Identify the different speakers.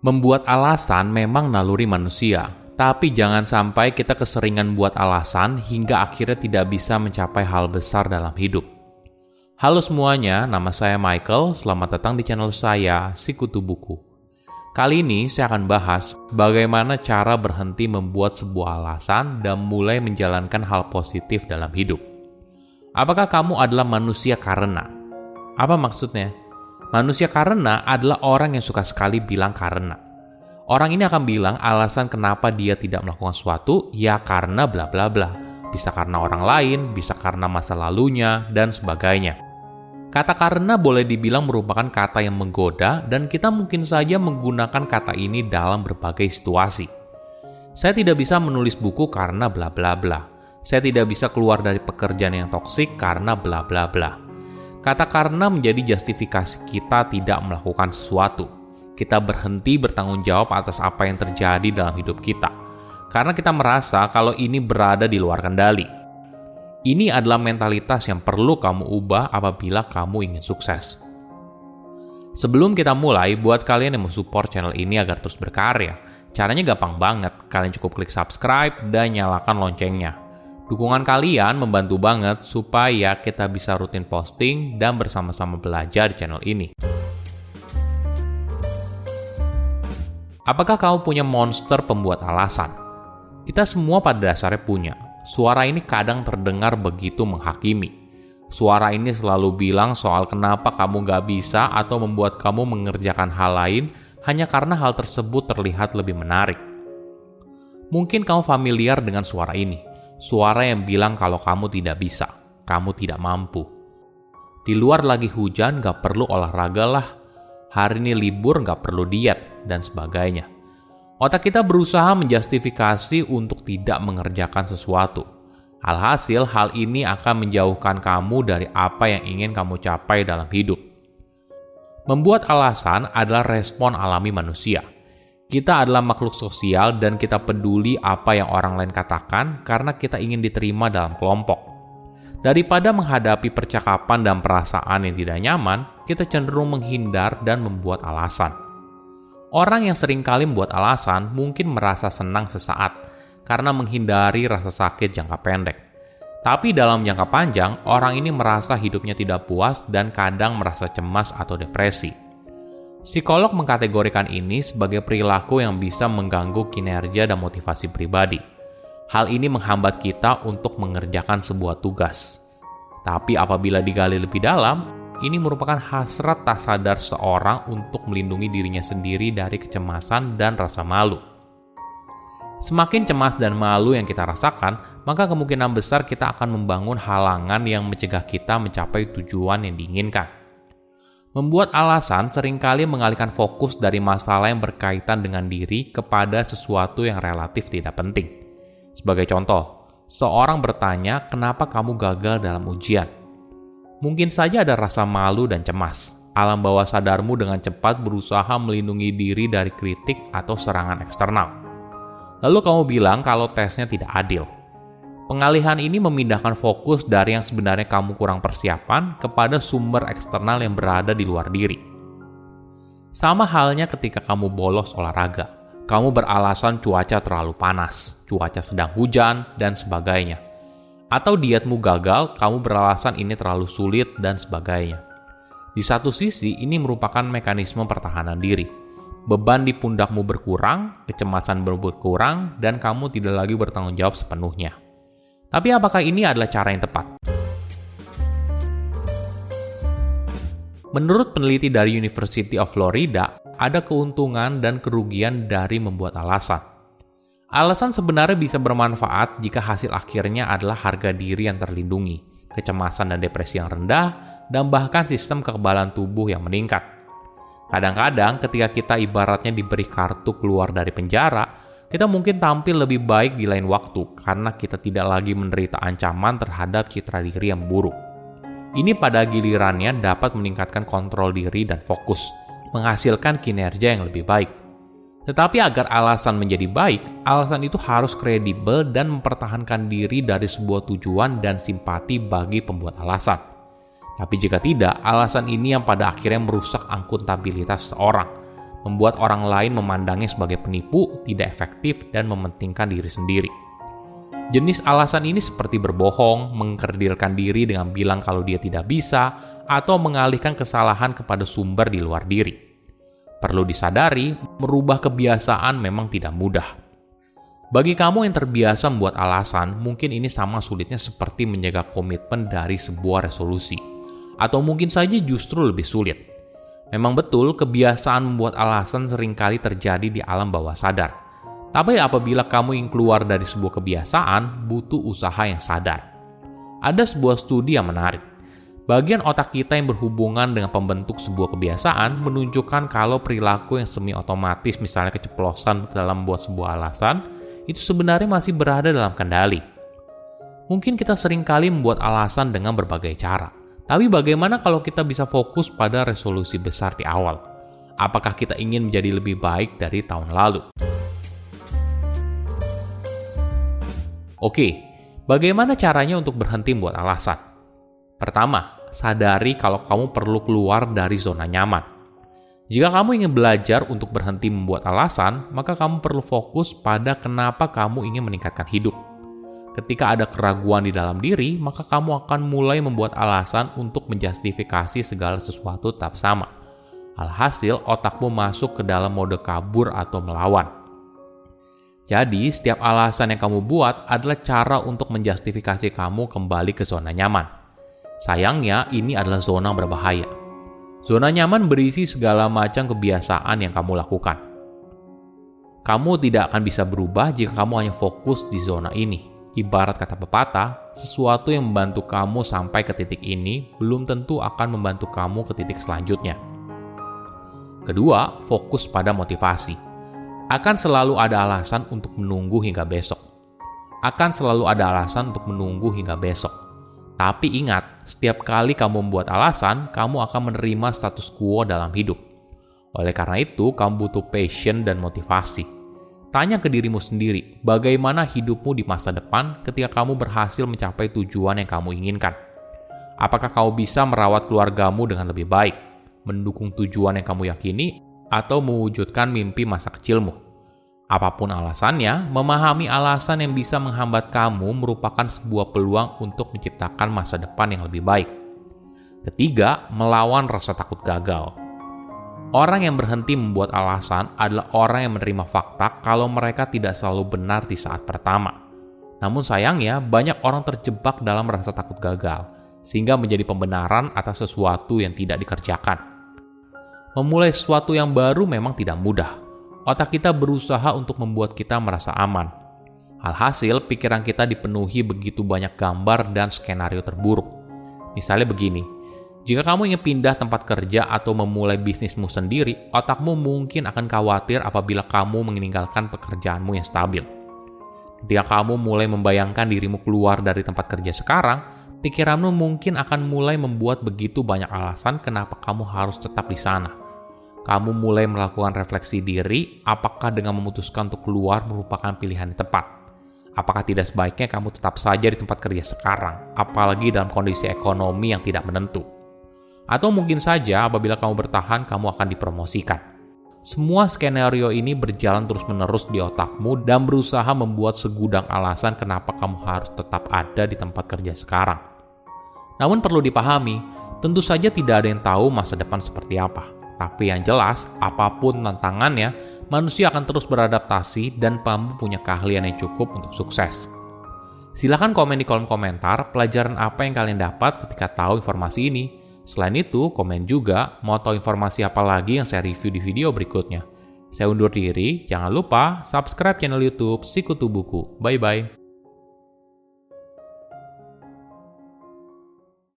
Speaker 1: Membuat alasan memang naluri manusia, tapi jangan sampai kita keseringan buat alasan hingga akhirnya tidak bisa mencapai hal besar dalam hidup. Halo semuanya, nama saya Michael, selamat datang di channel saya, Sikutu Buku. Kali ini saya akan bahas bagaimana cara berhenti membuat sebuah alasan dan mulai menjalankan hal positif dalam hidup. Apakah kamu adalah manusia karena? Apa maksudnya? Manusia karena adalah orang yang suka sekali bilang karena. Orang ini akan bilang alasan kenapa dia tidak melakukan sesuatu, ya karena bla bla bla. Bisa karena orang lain, bisa karena masa lalunya, dan sebagainya. Kata karena boleh dibilang merupakan kata yang menggoda, dan kita mungkin saja menggunakan kata ini dalam berbagai situasi. Saya tidak bisa menulis buku karena bla bla bla. Saya tidak bisa keluar dari pekerjaan yang toksik karena bla bla bla. Kata karena menjadi justifikasi kita tidak melakukan sesuatu. Kita berhenti bertanggung jawab atas apa yang terjadi dalam hidup kita. Karena kita merasa kalau ini berada di luar kendali. Ini adalah mentalitas yang perlu kamu ubah apabila kamu ingin sukses. Sebelum kita mulai, buat kalian yang mau support channel ini agar terus berkarya, caranya gampang banget. Kalian cukup klik subscribe dan nyalakan loncengnya. Dukungan kalian membantu banget supaya kita bisa rutin posting dan bersama-sama belajar di channel ini. Apakah kamu punya monster pembuat alasan? Kita semua pada dasarnya punya. Suara ini kadang terdengar begitu menghakimi. Suara ini selalu bilang soal kenapa kamu gak bisa atau membuat kamu mengerjakan hal lain hanya karena hal tersebut terlihat lebih menarik. Mungkin kamu familiar dengan suara ini. Suara yang bilang kalau kamu tidak bisa, kamu tidak mampu. Di luar lagi hujan, gak perlu olahraga lah. Hari ini libur, gak perlu diet, dan sebagainya. Otak kita berusaha menjustifikasi untuk tidak mengerjakan sesuatu. Alhasil, hal ini akan menjauhkan kamu dari apa yang ingin kamu capai dalam hidup. Membuat alasan adalah respon alami manusia. Kita adalah makhluk sosial dan kita peduli apa yang orang lain katakan karena kita ingin diterima dalam kelompok. Daripada menghadapi percakapan dan perasaan yang tidak nyaman, kita cenderung menghindar dan membuat alasan. Orang yang seringkali membuat alasan mungkin merasa senang sesaat karena menghindari rasa sakit jangka pendek. Tapi dalam jangka panjang, orang ini merasa hidupnya tidak puas dan kadang merasa cemas atau depresi. Psikolog mengkategorikan ini sebagai perilaku yang bisa mengganggu kinerja dan motivasi pribadi. Hal ini menghambat kita untuk mengerjakan sebuah tugas. Tapi apabila digali lebih dalam, ini merupakan hasrat tak sadar seorang untuk melindungi dirinya sendiri dari kecemasan dan rasa malu. Semakin cemas dan malu yang kita rasakan, maka kemungkinan besar kita akan membangun halangan yang mencegah kita mencapai tujuan yang diinginkan. Membuat alasan seringkali mengalihkan fokus dari masalah yang berkaitan dengan diri kepada sesuatu yang relatif tidak penting. Sebagai contoh, seorang bertanya kenapa kamu gagal dalam ujian. Mungkin saja ada rasa malu dan cemas. Alam bawah sadarmu dengan cepat berusaha melindungi diri dari kritik atau serangan eksternal. Lalu kamu bilang kalau tesnya tidak adil. Pengalihan ini memindahkan fokus dari yang sebenarnya kamu kurang persiapan kepada sumber eksternal yang berada di luar diri. Sama halnya ketika kamu bolos olahraga. Kamu beralasan cuaca terlalu panas, cuaca sedang hujan, dan sebagainya. Atau dietmu gagal, kamu beralasan ini terlalu sulit, dan sebagainya. Di satu sisi, ini merupakan mekanisme pertahanan diri. Beban di pundakmu berkurang, kecemasan berkurang, dan kamu tidak lagi bertanggung jawab sepenuhnya. Tapi apakah ini adalah cara yang tepat? Menurut peneliti dari University of Florida, ada keuntungan dan kerugian dari membuat alasan. Alasan sebenarnya bisa bermanfaat jika hasil akhirnya adalah harga diri yang terlindungi, kecemasan dan depresi yang rendah, dan bahkan sistem kekebalan tubuh yang meningkat. Kadang-kadang ketika kita ibaratnya diberi kartu keluar dari penjara, kita mungkin tampil lebih baik di lain waktu karena kita tidak lagi menderita ancaman terhadap citra diri yang buruk. Ini pada gilirannya dapat meningkatkan kontrol diri dan fokus, menghasilkan kinerja yang lebih baik. Tetapi agar alasan menjadi baik, alasan itu harus kredibel dan mempertahankan diri dari sebuah tujuan dan simpati bagi pembuat alasan. Tapi jika tidak, alasan ini yang pada akhirnya merusak akuntabilitas seorang, membuat orang lain memandangnya sebagai penipu, tidak efektif, dan mementingkan diri sendiri. Jenis alasan ini seperti berbohong, mengkerdilkan diri dengan bilang kalau dia tidak bisa, atau mengalihkan kesalahan kepada sumber di luar diri. Perlu disadari, merubah kebiasaan memang tidak mudah. Bagi kamu yang terbiasa membuat alasan, mungkin ini sama sulitnya seperti menjaga komitmen dari sebuah resolusi. Atau mungkin saja justru lebih sulit. Memang betul, kebiasaan membuat alasan seringkali terjadi di alam bawah sadar. Tapi apabila kamu ingin keluar dari sebuah kebiasaan, butuh usaha yang sadar. Ada sebuah studi yang menarik. Bagian otak kita yang berhubungan dengan pembentuk sebuah kebiasaan menunjukkan kalau perilaku yang semi otomatis, misalnya keceplosan dalam membuat sebuah alasan, itu sebenarnya masih berada dalam kendali. Mungkin kita seringkali membuat alasan dengan berbagai cara. Tapi bagaimana kalau kita bisa fokus pada resolusi besar di awal? Apakah kita ingin menjadi lebih baik dari tahun lalu? Oke, bagaimana caranya untuk berhenti membuat alasan? Pertama, sadari kalau kamu perlu keluar dari zona nyaman. Jika kamu ingin belajar untuk berhenti membuat alasan, maka kamu perlu fokus pada kenapa kamu ingin meningkatkan hidup. Ketika ada keraguan di dalam diri, maka kamu akan mulai membuat alasan untuk menjustifikasi segala sesuatu tetap sama. Alhasil, otakmu masuk ke dalam mode kabur atau melawan. Jadi, setiap alasan yang kamu buat adalah cara untuk menjustifikasi kamu kembali ke zona nyaman. Sayangnya, ini adalah zona yang berbahaya. Zona nyaman berisi segala macam kebiasaan yang kamu lakukan. Kamu tidak akan bisa berubah jika kamu hanya fokus di zona ini. Ibarat kata pepatah, sesuatu yang membantu kamu sampai ke titik ini belum tentu akan membantu kamu ke titik selanjutnya. Kedua, fokus pada motivasi. Akan selalu ada alasan untuk menunggu hingga besok. Tapi ingat, setiap kali kamu membuat alasan, kamu akan menerima status quo dalam hidup. Oleh karena itu, kamu butuh passion dan motivasi. Tanya ke dirimu sendiri, bagaimana hidupmu di masa depan ketika kamu berhasil mencapai tujuan yang kamu inginkan? Apakah kamu bisa merawat keluargamu dengan lebih baik, mendukung tujuan yang kamu yakini, atau mewujudkan mimpi masa kecilmu? Apapun alasannya, memahami alasan yang bisa menghambat kamu merupakan sebuah peluang untuk menciptakan masa depan yang lebih baik. Ketiga, melawan rasa takut gagal. Orang yang berhenti membuat alasan adalah orang yang menerima fakta kalau mereka tidak selalu benar di saat pertama. Namun sayangnya, banyak orang terjebak dalam rasa takut gagal, sehingga menjadi pembenaran atas sesuatu yang tidak dikerjakan. Memulai sesuatu yang baru memang tidak mudah. Otak kita berusaha untuk membuat kita merasa aman. Alhasil, pikiran kita dipenuhi begitu banyak gambar dan skenario terburuk. Misalnya begini, jika kamu ingin pindah tempat kerja atau memulai bisnismu sendiri, otakmu mungkin akan khawatir apabila kamu meninggalkan pekerjaanmu yang stabil. Ketika kamu mulai membayangkan dirimu keluar dari tempat kerja sekarang, pikiranmu mungkin akan mulai membuat begitu banyak alasan kenapa kamu harus tetap di sana. Kamu mulai melakukan refleksi diri, apakah dengan memutuskan untuk keluar merupakan pilihan yang tepat? Apakah tidak sebaiknya kamu tetap saja di tempat kerja sekarang, apalagi dalam kondisi ekonomi yang tidak menentu? Atau mungkin saja apabila kamu bertahan, kamu akan dipromosikan. Semua skenario ini berjalan terus-menerus di otakmu dan berusaha membuat segudang alasan kenapa kamu harus tetap ada di tempat kerja sekarang. Namun perlu dipahami, tentu saja tidak ada yang tahu masa depan seperti apa. Tapi yang jelas, apapun tantangannya, manusia akan terus beradaptasi dan kamu punya keahlian yang cukup untuk sukses. Silahkan komen di kolom komentar pelajaran apa yang kalian dapat ketika tahu informasi ini. Selain itu, komen juga mau tahu informasi apa lagi yang saya review di video berikutnya. Saya undur diri, jangan lupa subscribe channel YouTube Sikutu Buku. Bye-bye.